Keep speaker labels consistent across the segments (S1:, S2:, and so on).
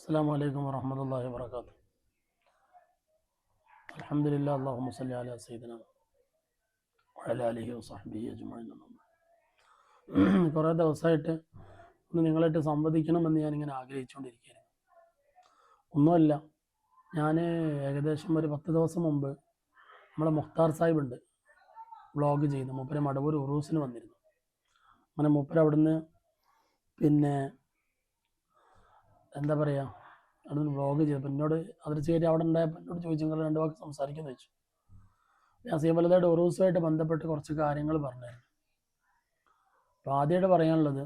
S1: السلام عليكم ورحمة الله وبركاته. الحمد لله اللهم صل على سيدنا وعلى آله وصحبه أجمعين. കുറേ ദിവസമായിട്ട് ഒന്ന് നിങ്ങളായിട്ട് സംവദിക്കണമെന്ന് ഞാനിങ്ങനെ ആഗ്രഹിച്ചുകൊണ്ടിരിക്കുകയാണ്. ഒന്നുമല്ല, ഞാൻ ഏകദേശം ഒരു 10 ദിവസം മുമ്പ് നമ്മളെ മുഖ്താർ സാഹിബ് ഉണ്ട് വ്ളോഗ് ചെയ്യുന്നു. മൂപ്പര് മടവൂർ ഉറൂസിന് വന്നിരുന്നു. അങ്ങനെ മൂപ്പര് അവിടുന്ന് പിന്നെ എന്താ പറയുക, അവിടുന്ന് വ്ളോഗ് ചെയ്തപ്പോൾ എന്നോട് അതിർച്ച കയറ്റി അവിടെ ഉണ്ടായപ്പോൾ എന്നോട് ചോദിച്ചു, നിങ്ങൾ 2 വാക്ക് സംസാരിക്കുന്നു വെച്ചു. ഞാൻ സീമലതയുടെ ഉറൂസുമായിട്ട് ബന്ധപ്പെട്ട് കുറച്ച് കാര്യങ്ങൾ പറഞ്ഞായിരുന്നു. അപ്പോൾ ആദ്യമായിട്ട് പറയാനുള്ളത്,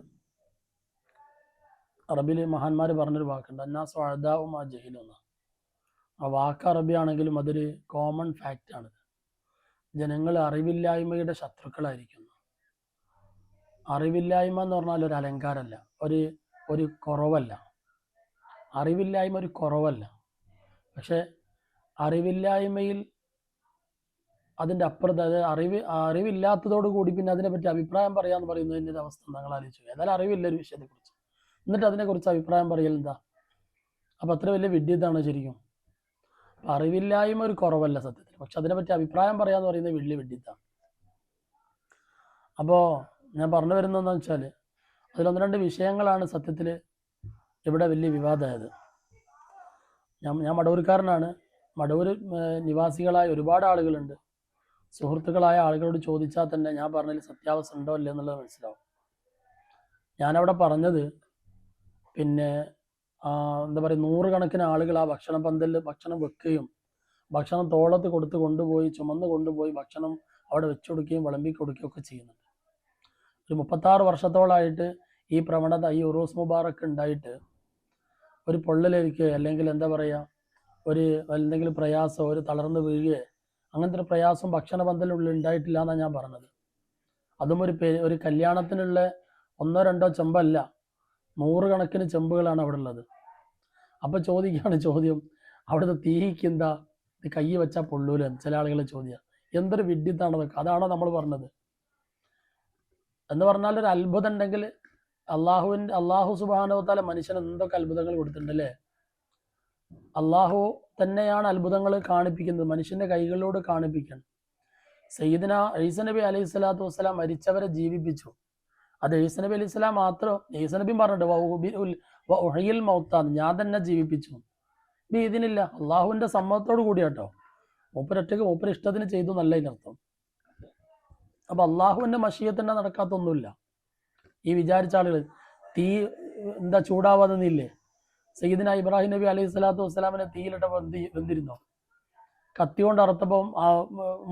S1: അറബിയിൽ മഹാന്മാർ പറഞ്ഞൊരു വാക്കുണ്ട്, അന്നാസ് അഅദാഉ മാ ജഹിലു എന്ന. ആ വാക്ക് അറബിയാണെങ്കിലും അതൊരു കോമൺ ഫാക്റ്റാണ്. ജനങ്ങൾ അറിവില്ലായ്മയുടെ ശത്രുക്കളായിരിക്കുന്നു. അറിവില്ലായ്മ എന്ന് പറഞ്ഞാൽ ഒരു അലങ്കാരമല്ല, ഒരു കുറവല്ല. അറിവില്ലായ്മ ഒരു കുറവല്ല. പക്ഷെ അറിവില്ലായ്മയിൽ അതിൻ്റെ അപ്പുറത്ത്, അതായത് അറിവില്ലാത്തതോട് കൂടി പിന്നെ അതിനെപ്പറ്റി അഭിപ്രായം പറയാന്ന് പറയുന്നതിൻ്റെ ഒരു അവസ്ഥ നിങ്ങൾ ആലോചിച്ചു. ഏതായാലും അറിവില്ല ഒരു വിഷയത്തെക്കുറിച്ച്, എന്നിട്ട് അതിനെക്കുറിച്ച് അഭിപ്രായം പറയൽ എന്താ? അപ്പം അത്ര വലിയ വിഡ്ഢിത്താണ് ശരിക്കും. അപ്പം അറിവില്ലായ്മ ഒരു കുറവല്ല സത്യത്തിൽ, പക്ഷെ അതിനെപ്പറ്റി അഭിപ്രായം പറയാന്ന് പറയുന്നത് വലിയ വിഡ്ഢിത്താണ്. അപ്പോൾ ഞാൻ പറഞ്ഞു വരുന്നതെന്ന് വെച്ചാൽ, അതിൽ 1-2 വിഷയങ്ങളാണ് സത്യത്തിൽ ഇവിടെ വലിയ വിവാദമായത്. ഞാൻ മടവൂർക്കാരനാണ്. മടവൂർ നിവാസികളായ ഒരുപാട് ആളുകളുണ്ട്. സുഹൃത്തുക്കളായ ആളുകളോട് ചോദിച്ചാൽ തന്നെ ഞാൻ പറഞ്ഞതിൽ സത്യാവസ്ഥ ഉണ്ടോ ഇല്ല എന്നുള്ളത് മനസ്സിലാവും. ഞാനവിടെ പറഞ്ഞത് പിന്നെ എന്താ പറയുക, 100 കണക്കിന് ആളുകൾ ആ ഭക്ഷണ പന്തലിൽ ഭക്ഷണം വെക്കുകയും ഭക്ഷണം തോളത്ത് കൊടുത്ത് കൊണ്ടുപോയി ചുമന്ന് കൊണ്ടുപോയി ഭക്ഷണം അവിടെ വെച്ചു കൊടുക്കുകയും വിളമ്പി കൊടുക്കുകയും ഒക്കെ ചെയ്യുന്നുണ്ട്. ഒരു 36 വർഷത്തോളമായിട്ട് ഈ പ്രവണത, ഈ ഉറൂസ് മുബാറക്ക് ഉണ്ടായിട്ട് ഒരു പൊള്ളലേൽക്കുകയോ അല്ലെങ്കിൽ എന്താ പറയുക, എന്തെങ്കിലും പ്രയാസം, ഒരു തളർന്ന് വീഴുകയോ അങ്ങനത്തെ ഒരു പ്രയാസം ഭക്ഷണ പന്തലിനുള്ളിൽ ഉണ്ടായിട്ടില്ല എന്നാണ് ഞാൻ പറഞ്ഞത്. അതും ഒരു കല്യാണത്തിനുള്ള 1-2 ചെമ്പല്ല, 100 കണക്കിന് ചെമ്പുകളാണ് അവിടെ ഉള്ളത്. അപ്പോൾ ചോദ്യം, അവിടുത്തെ തീഹിക്കെന്താ ഇത് കൈ വെച്ചാൽ പൊള്ളൂല? ചില ആളുകളെ ചോദ്യം. എന്തൊരു വിഡ്ഢിത്താണതൊക്കെ. അതാണോ നമ്മൾ പറഞ്ഞത് എന്ന് പറഞ്ഞാൽ? ഒരു അത്ഭുതം ഉണ്ടെങ്കിൽ അള്ളാഹു സുബ്ഹാനഹു വ തആല മനുഷ്യന് എന്തൊക്കെ അത്ഭുതങ്ങൾ കൊടുത്തിട്ടുണ്ടല്ലേ. അള്ളാഹു തന്നെയാണ് അത്ഭുതങ്ങൾ കാണിപ്പിക്കുന്നത്, മനുഷ്യന്റെ കൈകളിലൂടെ കാണിപ്പിക്കണം. സയ്യിദന ഈസ നബി അലൈഹി സ്വലാത്തു വസ്സലാം മരിച്ചവരെ ജീവിപ്പിച്ചു. അത് ഈസ നബി അലൈഹി സ്വലാം മാത്രം, ഈസ നബിയും പറഞ്ഞിട്ട് മൗത്താന്ന്, ഞാൻ തന്നെ ജീവിപ്പിച്ചു. ഇതിനില്ല, അള്ളാഹുവിന്റെ സമ്മതത്തോടു കൂടി കേട്ടോ. മൂപ്പര് ഇഷ്ടത്തിന് ചെയ്തു എന്നല്ല ഇതിനർത്ഥം. അപ്പൊ അള്ളാഹുവിന്റെ മശീയത്തിന്റെ നടക്കാത്തൊന്നുമില്ല. ഈ വിചാരിച്ച ആളുകൾ തീ എന്താ ചൂടാവാതെ നിന്നില്ലേ? സയ്യിദന ഇബ്രാഹിം നബി അലൈഹി സ്വലാത്തു വസ്സലാമിനെ തീയിലിട്ടപ്പോൾ വെന്തിരുന്നോ? കത്തി കൊണ്ട് അറുത്തപ്പം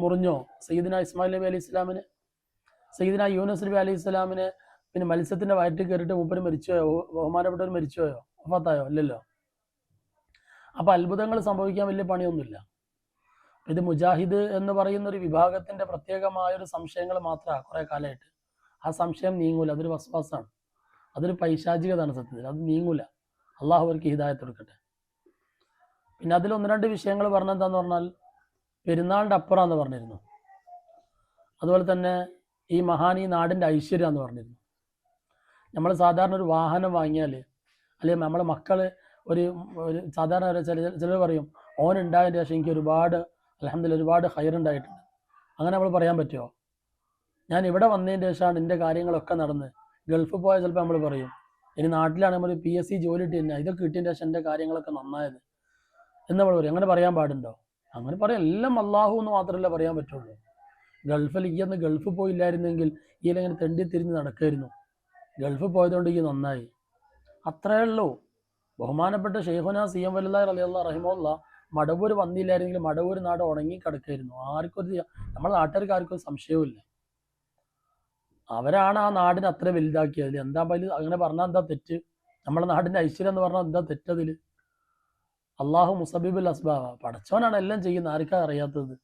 S1: മുറിഞ്ഞോ? സയ്യിദന ഇസ്മായിൽ നബി അലൈഹി സ്വലാമിന്, സയ്യിദന യൂനുസ് നബി അലൈഹി സ്വലാമിന് പിന്നെ മത്സ്യത്തിന്റെ വയറ്റിൽ കയറിയിട്ട് മൂപ്പര് മരിച്ചുപോയോ? ബഹുമാനപ്പെട്ടവർ മരിച്ചുപോയോ? വഫാത്തായോ? ഇല്ലല്ലോ. അപ്പൊ അത്ഭുതങ്ങൾ സംഭവിക്കാൻ വലിയ പണിയൊന്നുമില്ല. ഇത് മുജാഹിദ് എന്ന് പറയുന്ന ഒരു വിഭാഗത്തിന്റെ പ്രത്യേകമായൊരു സംശയങ്ങൾ മാത്രമാണ് കുറെ കാലമായിട്ട്. ആ സംശയം നീങ്ങൂല. അതൊരു വസ്വാസാണ്, അതൊരു പൈശാചികതാണ് സത്യത്തിൽ. അത് നീങ്ങൂല. അള്ളാഹു അവർക്ക് ഹിദായത്ത് കൊടുക്കട്ടെ. പിന്നെ അതിൽ 1-2 വിഷയങ്ങൾ പറഞ്ഞെന്താന്ന് പറഞ്ഞാൽ, പെരുന്നാളിൻ്റെ അപ്പുറമാണെന്ന് പറഞ്ഞിരുന്നു. അതുപോലെ തന്നെ ഈ മഹാൻ ഈ നാടിൻ്റെ ഐശ്വര്യം എന്ന് പറഞ്ഞിരുന്നു. നമ്മൾ സാധാരണ ഒരു വാഹനം വാങ്ങിയാൽ, അല്ലെങ്കിൽ നമ്മളെ മക്കൾ ഒരു സാധാരണ ചിലർ പറയും, ഓനുണ്ടായതിൻ്റെ ശേഷം എനിക്ക് അൽഹംദുലില്ലാഹ് ഒരുപാട് ഹൈറുണ്ടായിട്ടുണ്ട്. അങ്ങനെ നമ്മൾ പറയാൻ പറ്റുമോ? ഞാൻ ഇവിടെ വന്നതിൻ്റെ ശേഷമാണ് എൻ്റെ കാര്യങ്ങളൊക്കെ നടന്ന്. ഗൾഫിൽ പോയാൽ ചിലപ്പോൾ നമ്മൾ പറയും, ഇനി നാട്ടിലാണെങ്കിൽ നമ്മൾ PSC ജോലി കിട്ടി തന്നെ, ഇതൊക്കെ കിട്ടിയതിൻ്റെ ശേഷം എൻ്റെ കാര്യങ്ങളൊക്കെ നന്നായത് എന്ന് നമ്മൾ പറയും. അങ്ങനെ പറയാൻ പാടുണ്ടോ? അങ്ങനെ പറയാം. എല്ലാം അള്ളാഹു എന്ന് മാത്രമല്ല പറയാൻ പറ്റുള്ളൂ. ഗൾഫിൽ പോയില്ലായിരുന്നെങ്കിൽ ഇങ്ങനെ തെണ്ടി തിരിഞ്ഞ് നടക്കായിരുന്നു. ഗൾഫിൽ പോയതുകൊണ്ട് ഈ നന്നായി, അത്രയേ ഉള്ളൂ. ബഹുമാനപ്പെട്ട ഷെയ്ഖുന CM വലുല്ലാഹി റളിയല്ലാഹു റഹിമഹുല്ലാഹ് മടവൂർ വന്നില്ലായിരുന്നെങ്കിൽ മടവൂർ നാട് ഉണങ്ങി കിടക്കായിരുന്നു. നമ്മുടെ നാട്ടുകാർക്ക് ആർക്കും സംശയവുമില്ല. അവരാണ് ആ നാടിനെ അത്ര വലുതാക്കിയത്. എന്താ അങ്ങനെ പറഞ്ഞാൽ എന്താ തെറ്റ്? നമ്മുടെ നാടിന്റെ ഐശ്വര്യം എന്ന് പറഞ്ഞാൽ എന്താ തെറ്റതിൽ? അള്ളാഹു മുസബിബുൽ അസ്ബാബ, പടച്ചവനാണ് എല്ലാം ചെയ്യുന്നത്. ആർക്കാ അറിയാത്തത്?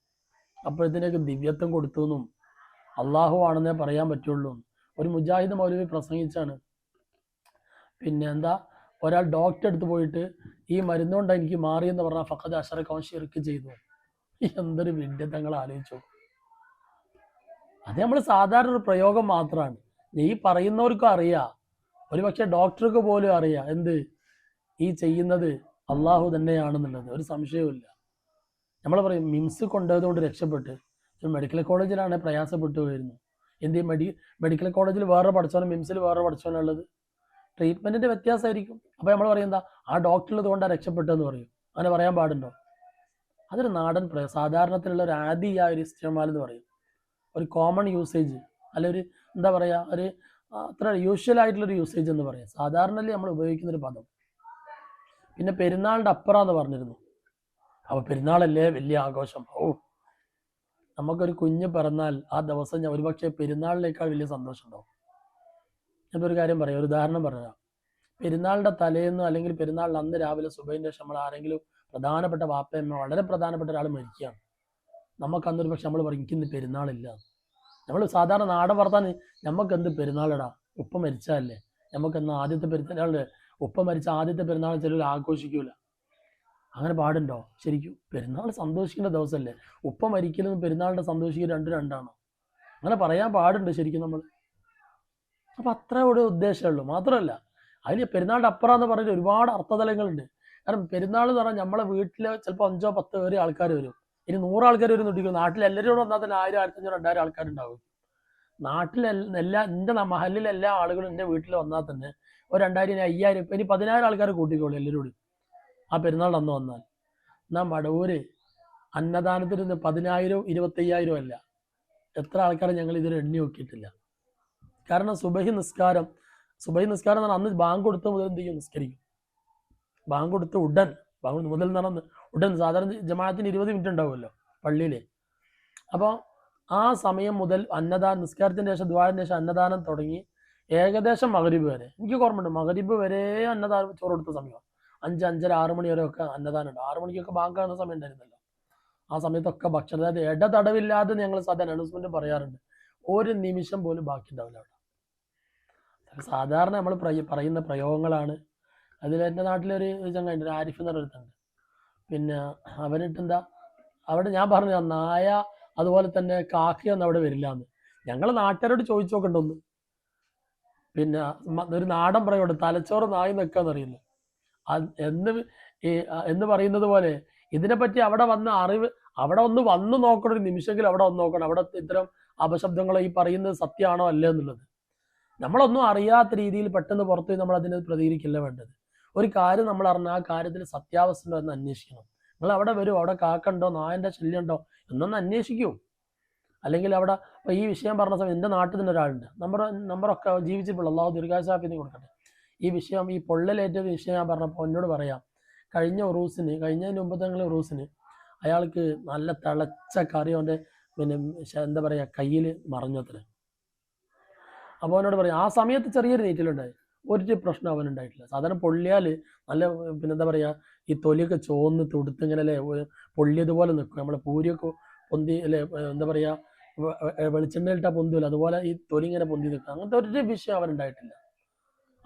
S1: അപ്പോൾ ഇതിനൊക്കെ ദിവ്യത്വം കൊടുത്തുവെന്നും അള്ളാഹു ആണെന്നേ പറയാൻ പറ്റുള്ളൂ. ഒരു മുജാഹിദ് മൗലവി പ്രസംഗിച്ചാണ്, പിന്നെ എന്താ, ഒരാൾ ഡോക്ടറെ അടുത്ത് പോയിട്ട് ഈ മരുന്നുകൊണ്ടാണ് എനിക്ക് മാറിയെന്ന് പറഞ്ഞാൽ ഫഖദ് അശറക, അവൻ ശിർക്ക് ചെയ്തു. എന്തൊരു വിഡ്ഢിത്തങ്ങൾ ആലോചിച്ചു. അത് നമ്മൾ സാധാരണ ഒരു പ്രയോഗം മാത്രമാണ്. ഈ പറയുന്നവർക്കും അറിയാം, ഒരുപക്ഷെ ഡോക്ടർക്ക് പോലും അറിയാം എന്ത്, ഈ ചെയ്യുന്നത് അള്ളാഹു തന്നെയാണെന്നുള്ളത് ഒരു സംശയവുമില്ല. നമ്മൾ പറയും മിംസ് കൊണ്ടുപോയതുകൊണ്ട് രക്ഷപ്പെട്ട്, മെഡിക്കൽ കോളേജിലാണ് പ്രയാസപ്പെട്ടു വരുന്നു. എന്ത് മെഡിക്കൽ കോളേജിൽ വേറെ പഠിച്ചവനും മിംസിൽ വേറെ പഠിച്ചവനുള്ളത് ട്രീറ്റ്മെന്റിന്റെ വ്യത്യാസമായിരിക്കും. അപ്പൊ നമ്മൾ പറയും എന്താ ആ ഡോക്ടറുള്ളത് കൊണ്ടാണ് രക്ഷപ്പെട്ടെന്ന് പറയും. അങ്ങനെ പറയാൻ പാടുണ്ടോ? അതൊരു നാടൻ സാധാരണത്തിലുള്ള ഒരു ആദിയായ ഒരു ഇസ്തിമാൽ എന്ന് പറയും, ഒരു കോമൺ യൂസേജ്, അല്ല ഒരു എന്താ പറയാ, ഒരു അത്ര യൂഷ്വൽ ആയിട്ടുള്ളൊരു യൂസേജ് എന്ന് പറയാം, സാധാരണയിൽ നമ്മൾ ഉപയോഗിക്കുന്ന ഒരു പദം. പിന്നെ പെരുന്നാളിന്റെ അപ്പുറം എന്ന് പറഞ്ഞിരുന്നു. അപ്പൊ പെരുന്നാളല്ലേ വലിയ ആഘോഷം. നമുക്കൊരു കുഞ്ഞ് പിറന്നാൽ ആ ദിവസം ഞാൻ ഒരുപക്ഷെ പെരുന്നാളിനേക്കാൾ വലിയ സന്തോഷം ഉണ്ടാവും. ഞാനിപ്പോൾ ഒരു കാര്യം പറയാം, ഒരു ഉദാഹരണം പറഞ്ഞാൽ, പെരുന്നാളിന്റെ തലേന്ന് അല്ലെങ്കിൽ പെരുന്നാളിന് അന്ന് രാവിലെ സുബഹിന്റെ ശേഷം നമ്മൾ ആരെങ്കിലും പ്രധാനപ്പെട്ട വാപ്പയമ്മ വളരെ പ്രധാനപ്പെട്ട ഒരാൾ മരിക്കുകയാണ്. നമുക്ക് അന്നൊരു പക്ഷെ നമ്മൾ പറയും എനിക്കിന്ന് പെരുന്നാളില്ല. നമ്മൾ സാധാരണ നാടൻ വർത്താൻ നമുക്ക് എന്ത് പെരുന്നാളിടാ, ഉപ്പ മരിച്ചതല്ലേ, നമുക്കെന്ന് ആദ്യത്തെ പെരുന്നാളില് ഉപ്പ മരിച്ച ആദ്യത്തെ പെരുന്നാൾ ചിലർ ആഘോഷിക്കൂല. അങ്ങനെ പാടുണ്ടോ? ശരിക്കും പെരുന്നാൾ സന്തോഷിക്കേണ്ട ദിവസമല്ലേ. ഉപ്പ മരിക്കലും പെരുന്നാളിന്റെ സന്തോഷിക്കൽ രണ്ടാണോ? അങ്ങനെ പറയാൻ പാടുണ്ട് ശരിക്കും നമ്മൾ. അപ്പൊ അത്ര ഒരു ഉദ്ദേശമുള്ളൂ. മാത്രമല്ല അതിൽ പെരുന്നാളിന്റെ അപ്പുറം എന്ന് പറഞ്ഞിട്ട് ഒരുപാട് അർത്ഥതലങ്ങളുണ്ട്. കാരണം പെരുന്നാൾ എന്ന് പറഞ്ഞാൽ നമ്മളെ വീട്ടിൽ ചിലപ്പോൾ 5-10 വരെ ആൾക്കാർ വരും. ഇനി 100 ആൾക്കാർ വരും നോട്ടിക്കും. നാട്ടിൽ എല്ലാവരും വന്നാൽ തന്നെ 1000, 1500, 2000 ആൾക്കാരുണ്ടാവും. നാട്ടിലെ എൻ്റെ മഹലിലെ എല്ലാ ആളുകളും എൻ്റെ വീട്ടിൽ വന്നാൽ തന്നെ ഒരു 2000, 5000, ഇനി 10000 ആൾക്കാർ കൂട്ടിക്കോളൂ എല്ലാവരോടും ആ പെരുന്നാൾ അന്ന് വന്നാൽ. എന്നാൽ മടവൂര് അന്നദാനത്തിന് 10,000, 25,000 അല്ല, എത്ര ആൾക്കാരെ ഞങ്ങൾ ഇതിൽ എണ്ണി നോക്കിയിട്ടില്ല. കാരണം സുബഹി നിസ്കാരം എന്ന് പറഞ്ഞാൽ അന്ന് ബാങ്ക് കൊടുത്ത് മുതൽ എന്ത് ചെയ്യും? നിസ്കരിക്കും. ബാങ്ക് കൊടുത്ത് ഉടൻ, ബാങ്ക് മുതൽ എന്ന് പറഞ്ഞാൽ ഉടൻ, സാധാരണ ജമാഅത്തിന് 20 മിനിറ്റ് ഉണ്ടാവുമല്ലോ പള്ളിയിൽ. അപ്പോൾ ആ സമയം മുതൽ നിസ്കാരത്തിന്റെ ശേഷം ദുആന്റെ ശേഷം അന്നദാനം തുടങ്ങി ഏകദേശം മഗ്രിബ് വരെ, എനിക്ക് ഓർമ്മയുണ്ട് മഗ്രിബ് വരെ അന്നദാനം ചോറ് കൊടുത്ത സമയമാണ്. 5, 5:30, 6 മണി വരെ ഒക്കെ അന്നദാനം ഉണ്ട്. 6 മണിക്കൊക്കെ ബാങ്ക് കാണുന്ന സമയം ഉണ്ടായിരുന്നല്ലോ. ആ സമയത്തൊക്കെ ഭക്ഷണം, അതായത് ഇടതടവില്ലാതെ ഞങ്ങൾ സാധാരണ അനൗൺസ്മെന്റ് പറയാറുണ്ട്, ഒരു നിമിഷം പോലും ബാക്കി ഉണ്ടാവില്ല അവിടെ. സാധാരണ നമ്മൾ പറയുന്ന പ്രയോഗങ്ങളാണ്. അതിൽ എൻ്റെ നാട്ടിലൊരു ചങ്ങായിണ്ട്, ഒരു ആരിഫ് എന്ന് പറഞ്ഞിട്ടുണ്ട്. പിന്നെ അവനിട്ടെന്താ അവിടെ ഞാൻ പറഞ്ഞു നായ അതുപോലെ തന്നെ കാക്കയൊന്നും അവിടെ വരില്ല എന്ന്. ഞങ്ങൾ നാട്ടുകാരോട് ചോദിച്ചു നോക്കണ്ടൊന്ന്. പിന്നെ ഒരു നാടൻ പറയുണ്ട്, തലച്ചോറ് നായി നിൽക്കാന്നറിയില്ല എന്ന് പറയുന്നത് പോലെ ഇതിനെപ്പറ്റി അവിടെ വന്ന അറിവ്, അവിടെ വന്നു നോക്കണം, ഒരു നിമിഷമെങ്കിലും അവിടെ വന്ന് നോക്കണം. അവിടെ ഇത്തരം അപശബ്ദങ്ങളോ ഈ പറയുന്നത് സത്യമാണോ അല്ലേ എന്നുള്ളത് നമ്മളൊന്നും അറിയാത്ത രീതിയിൽ പെട്ടെന്ന് പുറത്ത് നമ്മൾ അതിനെ പ്രതികരിക്കില്ല വേണ്ടത്. ഒരു കാര്യം നമ്മൾ അറിഞ്ഞാൽ ആ കാര്യത്തിൽ സത്യാവസ്ഥ ഉണ്ടോ എന്ന് അന്വേഷിക്കണം. നിങ്ങൾ അവിടെ വരും, അവിടെ കാക്കണ്ടോ, നായന്റെ ശല്യം ഉണ്ടോ എന്നൊന്ന് അന്വേഷിക്കൂ. അല്ലെങ്കിൽ അവിടെ ഇപ്പൊ ഈ വിഷയം പറഞ്ഞ സമയം എൻ്റെ നാട്ടിൽ തന്നെ ഒരാളുണ്ട്, നമ്പറൊക്കെ ജീവിച്ചിട്ടുള്ള അള്ളാഹു ദീർഘായുസ്സാഫിയത്തിന് കൊടുക്കട്ടെ. ഈ വിഷയം, ഈ പൊള്ളലേറ്റ വിഷയം ഞാൻ പറഞ്ഞപ്പോൾ എന്നോട് പറയാം, കഴിഞ്ഞതിന് മുമ്പത്തെ ഉറൂസിന് അയാൾക്ക് നല്ല തിളച്ച കറി അവൻ്റെ പിന്നെ എന്താ പറയാ കയ്യിൽ മറഞ്ഞത്ര. അപ്പോൾ അവനോട് പറയാം ആ സമയത്ത് ചെറിയൊരു നീറ്റലുണ്ടായി, ഒരു പ്രശ്നം അവനുണ്ടായിട്ടില്ല. സാധാരണ പൊള്ളിയാൽ നല്ല പിന്നെന്താ പറയുക, ഈ തൊലിയൊക്കെ ചോന്ന് തുടുത്ത് ഇങ്ങനെ അല്ലേ പൊള്ളിയതുപോലെ നിൽക്കും. നമ്മളെ പൂരിയൊക്കെ പൊന്തി അല്ലേ എന്താ പറയുക, വെളിച്ചെണ്ണയിലിട്ടാ പൊന്തില്ല, അതുപോലെ ഈ തൊലി ഇങ്ങനെ പൊന്തി നിൽക്കും. അങ്ങനത്തെ ഒരു വിഷയം അവനുണ്ടായിട്ടില്ല.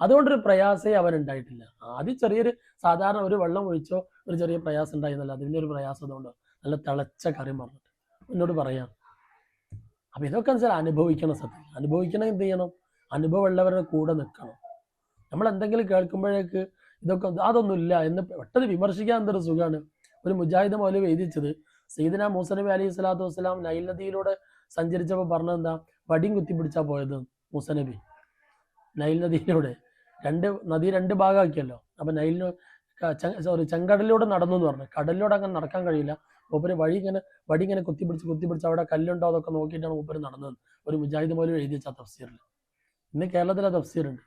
S1: അതുകൊണ്ടൊരു പ്രയാസേ അവനുണ്ടായിട്ടില്ല. ആദ്യം ചെറിയൊരു സാധാരണ ഒരു വെള്ളം ഒഴിച്ചോ ഒരു ചെറിയ പ്രയാസം ഉണ്ടായിരുന്നല്ല, അതിൻ്റെ ഒരു പ്രയാസം അതുകൊണ്ട് നല്ല തിളച്ച കറി പറഞ്ഞിട്ട് എന്നോട് പറയാം. അപ്പൊ ഇതൊക്കെ വെച്ചാൽ അനുഭവിക്കണം. സത്യം അനുഭവിക്കണം. എന്ത് ചെയ്യണം? അനുഭവമുള്ളവരുടെ കൂടെ നിൽക്കണം. നമ്മൾ എന്തെങ്കിലും കേൾക്കുമ്പോഴേക്ക് ഇതൊക്കെ അതൊന്നുമില്ല എന്ന് പെട്ടെന്ന് വിമർശിക്കാൻ എന്തൊരു സുഖമാണ്. ഒരു മുജാഹിദ് മൗലവി എഴുതിച്ചത്, സയ്യിദുനാ മൂസ നബി അലൈഹി സ്വലാത്തു വസ്സലാം നൈൽ നദിയിലൂടെ സഞ്ചരിച്ചപ്പോൾ പറഞ്ഞെന്താ, വടിയും കുത്തിപ്പിടിച്ചാ പോയത് മൂസ നബി നൈൽ നദിയിലൂടെ. നദി 2 ഭാഗമാക്കിയല്ലോ. അപ്പൊ ചെങ്കടലിലൂടെ നടന്നു എന്ന് പറഞ്ഞു. കടലിലൂടെ അങ്ങനെ നടക്കാൻ കഴിയില്ല. മൂപ്പര് വടി ഇങ്ങനെ കുത്തിപ്പിടിച്ച് അവിടെ കല്ലുണ്ടോ അതൊക്കെ നോക്കിയിട്ടാണ് മൂപ്പര് നടന്നത്. ഒരു മുജാഹിദ് മൗലവി എഴുതി വെച്ച തഫ്സീറിൽ. ഇന്ന് കേരളത്തിലെ തഫ്സീറുണ്ട്.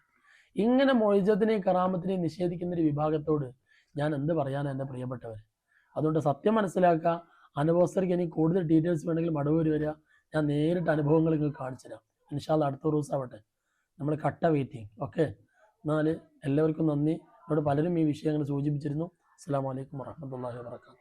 S1: ഇങ്ങനെ മൊയ്ജത്തിനെയും കറാമത്തിനെയും നിഷേധിക്കുന്ന ഒരു വിഭാഗത്തോട് ഞാൻ എന്ത് പറയാനാണ് എൻ്റെ പ്രിയപ്പെട്ടവർ? അതുകൊണ്ട് സത്യം മനസ്സിലാക്കുക. അനുഭവസ്ഥർക്ക് ഇനി കൂടുതൽ ഡീറ്റെയിൽസ് വേണമെങ്കിൽ മടവൂര് വരിക, ഞാൻ നേരിട്ട് അനുഭവങ്ങൾ നിങ്ങൾക്ക് കാണിച്ചു തരാം. ഇൻഷാ അല്ലാഹ് അടുത്ത ദിവസം ആവട്ടെ. നമ്മൾ കട്ട വെയിറ്റിംഗ്. ഓക്കെ, എന്നാൽ എല്ലാവർക്കും നന്ദി. എന്നോട് പലരും ഈ വിഷയങ്ങൾ സൂചിപ്പിച്ചിരുന്നു. അസ്സലാമു അലൈക്കും വറഹ്മത്തുള്ളാഹി വബറകാതുഹു.